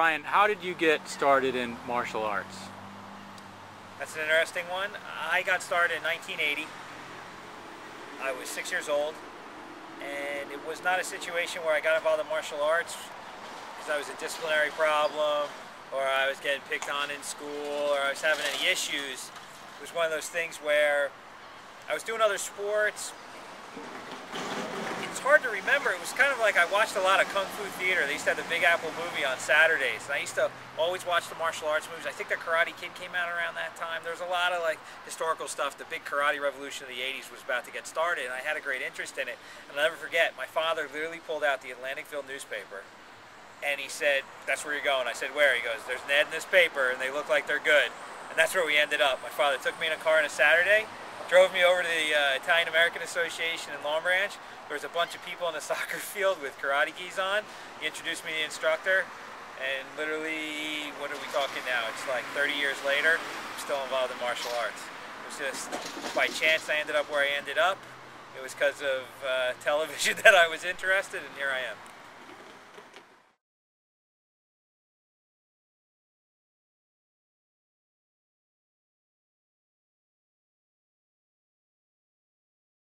Ryan, how did you get started in martial arts? That's an interesting one. I got started in 1980. I was 6 years old, and it was not a situation where I got involved in martial arts because I was a disciplinary problem, or I was getting picked on in school, or I was having any issues. It was one of those things where I was doing other sports. It's hard to remember. It was kind of like I watched a lot of Kung Fu theater. They used to have the Big Apple movie on Saturdays, and I used to always watch the martial arts movies. I think the Karate Kid came out around that time. There was a lot of like historical stuff. The big karate revolution of the 80s was about to get started, and I had a great interest in it. And I'll never forget, my father literally pulled out the Atlanticville newspaper, and he said, "That's where you're going." I said, "Where?" He goes, "There's an ad in this paper, and they look like they're good." And that's where we ended up. My father took me in a car on a Saturday, drove me over to the Italian American Association in Long Branch. There was a bunch of people in the soccer field with karate gis on. He introduced me to the instructor, and literally, what are we talking now? It's like 30 years later, I'm still involved in martial arts. It was just by chance I ended up where I ended up. It was because of television that I was interested, and here I am.